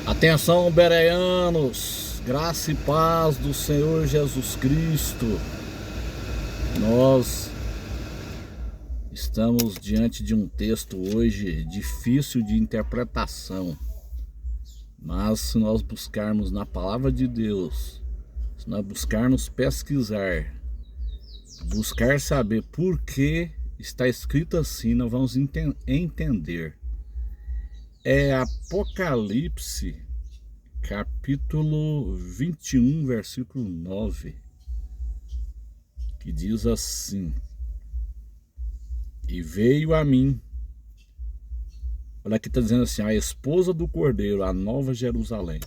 Atenção, bereanos, graça e paz do Senhor Jesus Cristo. Nós estamos diante de um texto hoje difícil de interpretação, mas se nós buscarmos na palavra de Deus, se nós buscarmos pesquisar, buscar saber por que está escrito assim, nós vamos entender. É Apocalipse, capítulo 21, versículo 9, que diz assim: e veio a mim, olha aqui, está dizendo assim, a esposa do Cordeiro, a nova Jerusalém.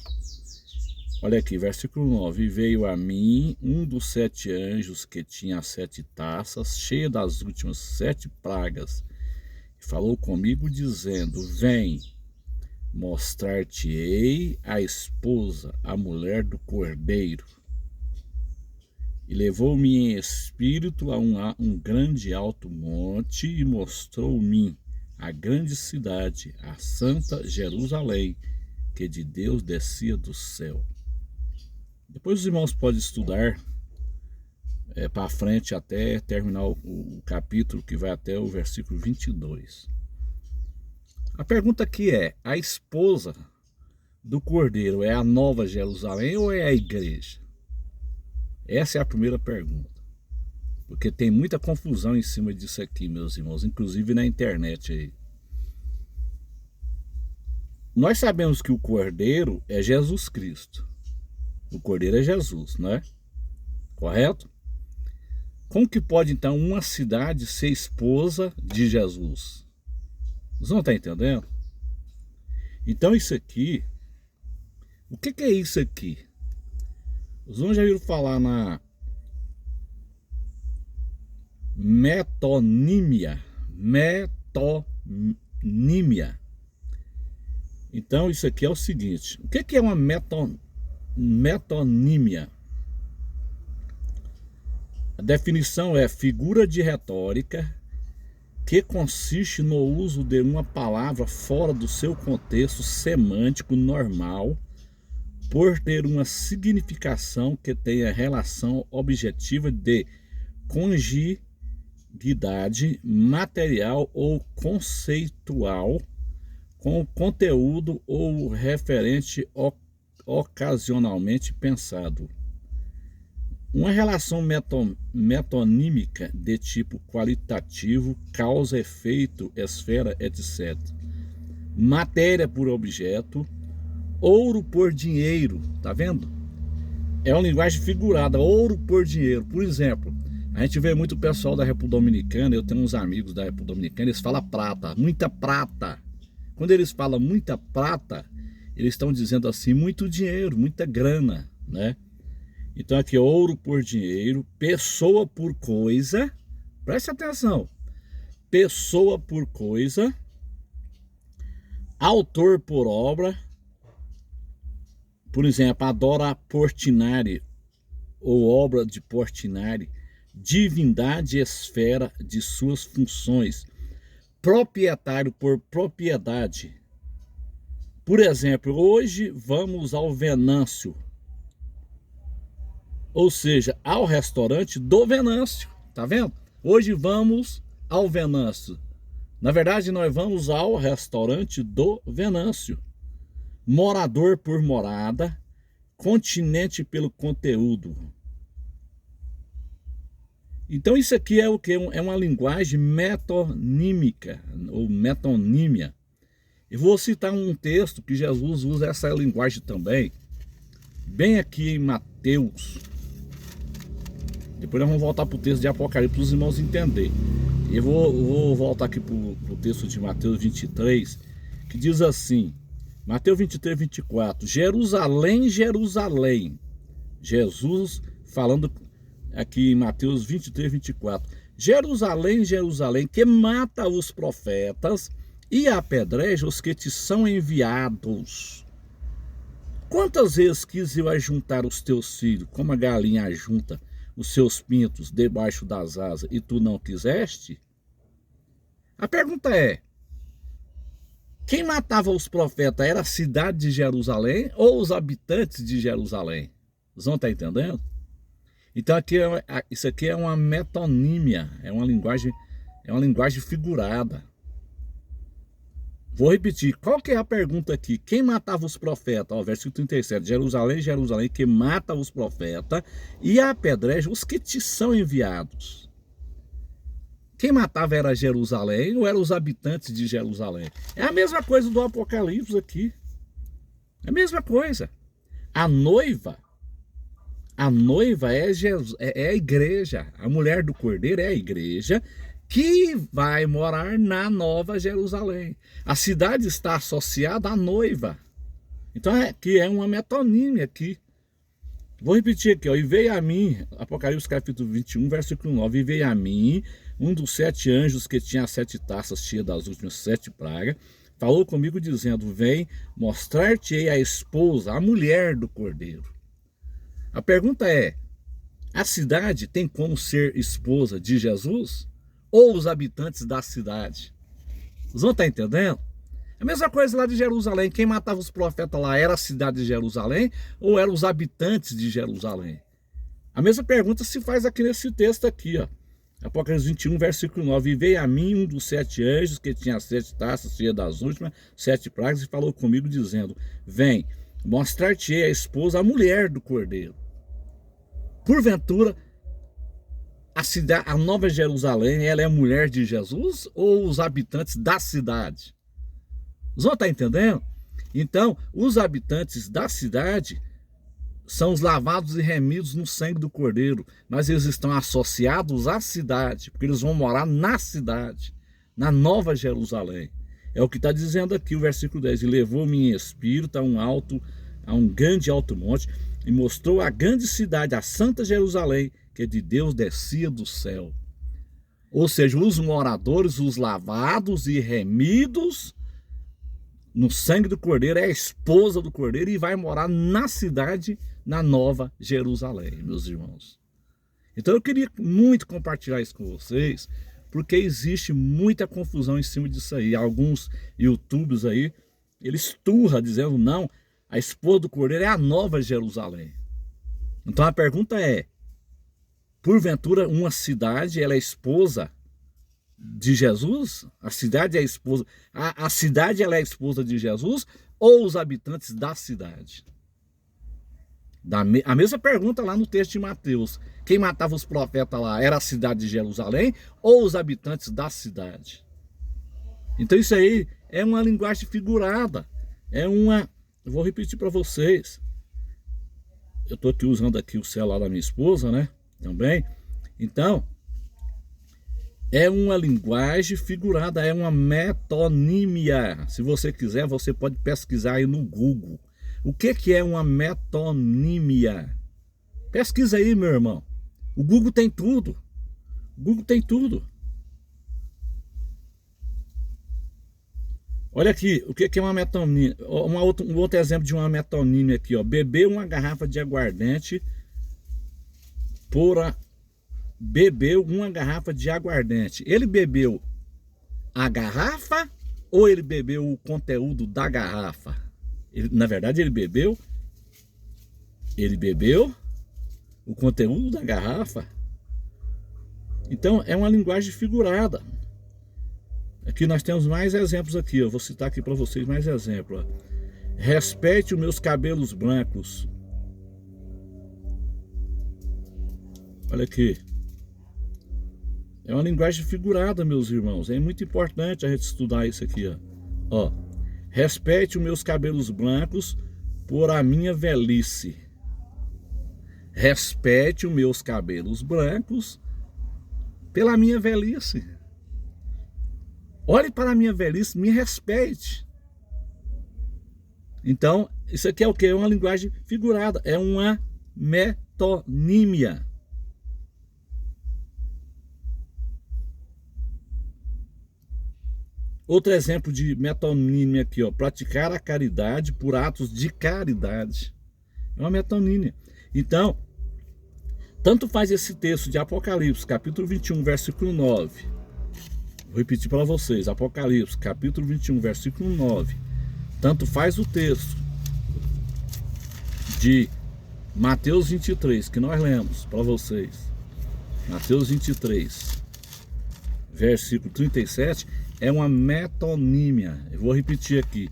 Olha aqui, versículo 9, e veio a mim um dos 7 anjos que tinha as 7 taças, cheia das últimas 7 pragas, e falou comigo dizendo: vem, mostrar-te-ei a esposa, a mulher do Cordeiro. E levou-me em espírito a um grande alto monte e mostrou-me a grande cidade, a santa Jerusalém, que de Deus descia do céu. Depois os irmãos podem estudar para frente até terminar o capítulo, que vai até o versículo 22. A pergunta aqui é: a esposa do Cordeiro é a nova Jerusalém ou é a igreja? Essa é a primeira pergunta, porque tem muita confusão em cima disso aqui, meus irmãos, inclusive na internet aí. Nós sabemos que o Cordeiro é Jesus Cristo. O Cordeiro é Jesus, não é? Correto? Como que pode então uma cidade ser esposa de Jesus? Vocês não estão entendendo? Então isso aqui, o que é isso aqui? Os irmãos já viram falar na metonímia. Metonímia. Então isso aqui é o seguinte: o que é uma metonímia? A definição é figura de retórica que consiste no uso de uma palavra fora do seu contexto semântico normal, por ter uma significação que tenha relação objetiva de conjiguidade material ou conceitual com o conteúdo ou referente ocasionalmente pensado. Uma relação metonímica de tipo qualitativo, causa, efeito, esfera, etc. Matéria por objeto, ouro por dinheiro, tá vendo? É uma linguagem figurada, ouro por dinheiro. Por exemplo, a gente vê muito pessoal da República Dominicana, eu tenho uns amigos da República Dominicana, eles falam prata, muita prata. Quando eles falam muita prata, eles estão dizendo assim, muito dinheiro, muita grana, né? Então aqui, ouro por dinheiro, pessoa por coisa, preste atenção, pessoa por coisa, autor por obra, por exemplo, adora Portinari, ou obra de Portinari, divindade esfera de suas funções, proprietário por propriedade. Por exemplo, hoje vamos ao Venâncio, ou seja, ao restaurante do Venâncio, tá vendo? Hoje vamos ao Venâncio. Na verdade, nós vamos ao restaurante do Venâncio. Morador por morada, continente pelo conteúdo. Então isso aqui é o que? É uma linguagem metonímica, ou metonímia. Eu vou citar um texto que Jesus usa essa linguagem também, bem aqui em Mateus. Depois nós vamos voltar para o texto de Apocalipse para os irmãos entenderem. Eu vou voltar aqui para o texto de Mateus 23, que diz assim, Mateus 23, 24, Jerusalém, Jerusalém, Jesus falando aqui em Mateus 23, 24, Jerusalém, Jerusalém, que mata os profetas e apedreja os que te são enviados. Quantas vezes quis eu ajuntar os teus filhos, como a galinha ajunta os seus pintos debaixo das asas, e tu não quiseste? A pergunta é: Quem matava os profetas era a cidade de Jerusalém ou os habitantes de Jerusalém? Vocês vão estar entendendo? Então isso aqui é uma metonímia, é uma linguagem figurada. Vou repetir, qual que é a pergunta aqui? Quem matava os profetas? Ó, versículo 37, Jerusalém, Jerusalém, que mata os profetas e apedreja os que te são enviados. Quem matava era Jerusalém ou eram os habitantes de Jerusalém? É a mesma coisa do Apocalipse aqui. É a mesma coisa. A noiva é a igreja. A mulher do cordeiro é a igreja que vai morar na Nova Jerusalém. A cidade está associada à noiva. Então que é uma metonímia aqui. Vou repetir aqui, ó. E veio a mim, Apocalipse capítulo 21, versículo 9. E veio a mim um dos 7 anjos que tinha as 7 taças cheias das últimas 7 pragas. Falou comigo dizendo, vem mostrar-te-ei a esposa, a mulher do cordeiro. A pergunta é, a cidade tem como ser esposa de Jesus? Ou os habitantes da cidade? Vocês vão estar entendendo? A mesma coisa lá de Jerusalém. Quem matava os profetas lá era a cidade de Jerusalém ou eram os habitantes de Jerusalém? A mesma pergunta se faz aqui nesse texto aqui, ó. Apocalipse 21, versículo 9. E veio a mim um dos 7 anjos que tinha as 7 taças cheias das últimas 7 pragas e falou comigo dizendo, vem, mostrar-te-ei a esposa, a mulher do cordeiro. Porventura, a Nova Jerusalém, ela é mulher de Jesus ou os habitantes da cidade? Vocês vão estar entendendo? Então, os habitantes da cidade são os lavados e remidos no sangue do cordeiro, mas eles estão associados à cidade, porque eles vão morar na cidade, na Nova Jerusalém. É o que está dizendo aqui o versículo 10. E levou-me em espírito a um grande alto monte, e mostrou a grande cidade, a Santa Jerusalém, que de Deus descia do céu. Ou seja, os moradores, os lavados e remidos no sangue do cordeiro, é a esposa do cordeiro e vai morar na cidade, na Nova Jerusalém, meus irmãos. Então eu queria muito compartilhar isso com vocês, porque existe muita confusão em cima disso aí. Alguns YouTubers aí, eles turram dizendo, não, a esposa do cordeiro é a Nova Jerusalém. Então a pergunta é, porventura uma cidade, ela é esposa de Jesus? A cidade é a esposa, a cidade ela é a esposa de Jesus ou os habitantes da cidade? A mesma pergunta lá no texto de Mateus. Quem matava os profetas lá era a cidade de Jerusalém ou os habitantes da cidade? Então isso aí é uma linguagem figurada. Eu vou repetir para vocês. Eu estou aqui usando aqui o celular da minha esposa, né? Também. Então, é uma linguagem figurada, é uma metonímia. Se você quiser, você pode pesquisar aí no Google. O que é uma metonímia? Pesquisa aí, meu irmão. O Google tem tudo. O Google tem tudo. Olha aqui, o que é uma metonímia? Um outro exemplo de uma metonímia aqui, ó. Beber uma garrafa de aguardente bebeu uma garrafa de aguardente. Ele bebeu a garrafa ou ele bebeu o conteúdo da garrafa? Na verdade, ele bebeu o conteúdo da garrafa. Então, é uma linguagem figurada. Aqui nós temos mais exemplos aqui. Eu vou citar aqui para vocês mais exemplos. Respeite os meus cabelos brancos. Olha aqui. É uma linguagem figurada, meus irmãos. É muito importante a gente estudar isso aqui, ó. Respeite os meus cabelos brancos por a minha velhice. Respeite os meus cabelos brancos pela minha velhice. Olhe para a minha velhice, me respeite. Então, isso aqui é o que? É uma linguagem figurada. É uma metonímia. Outro exemplo de metonímia aqui, ó. Praticar a caridade por atos de caridade. É uma metonímia. Então, tanto faz esse texto de Apocalipse, capítulo 21, versículo 9. Vou repetir para vocês, Apocalipse, capítulo 21, versículo 9. Tanto faz o texto de Mateus 23, que nós lemos para vocês. Mateus 23, versículo 37, é uma metonímia. Eu vou repetir aqui.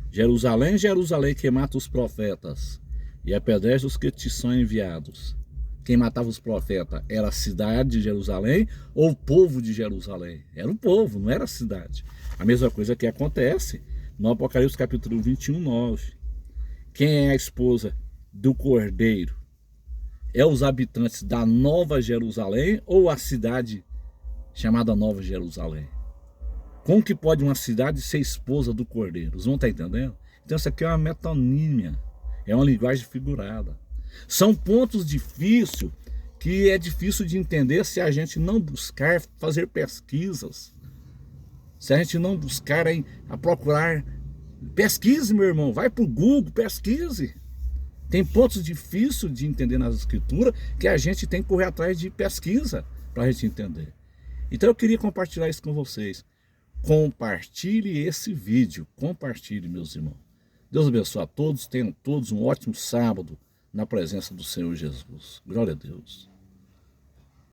Jerusalém, Jerusalém, que mata os profetas e apedreja os que te são enviados. Quem matava os profetas era a cidade de Jerusalém ou o povo de Jerusalém? Era o povo, não era a cidade. A mesma coisa que acontece no Apocalipse capítulo 21, 9. Quem é a esposa do Cordeiro? É os habitantes da Nova Jerusalém ou a cidade chamada Nova Jerusalém? Como que pode uma cidade ser esposa do Cordeiro? Vocês vão estar entendendo? Então isso aqui é uma metonímia, é uma linguagem figurada. São pontos difíceis que é difícil de entender se a gente não buscar fazer pesquisas. Se a gente não buscar a procurar. Pesquise, meu irmão, vai para o Google, pesquise. Tem pontos difíceis de entender nas escrituras que a gente tem que correr atrás de pesquisa para a gente entender. Então eu queria compartilhar isso com vocês. Compartilhe esse vídeo, compartilhe, meus irmãos. Deus abençoe a todos, tenham todos um ótimo sábado na presença do Senhor Jesus. Glória a Deus.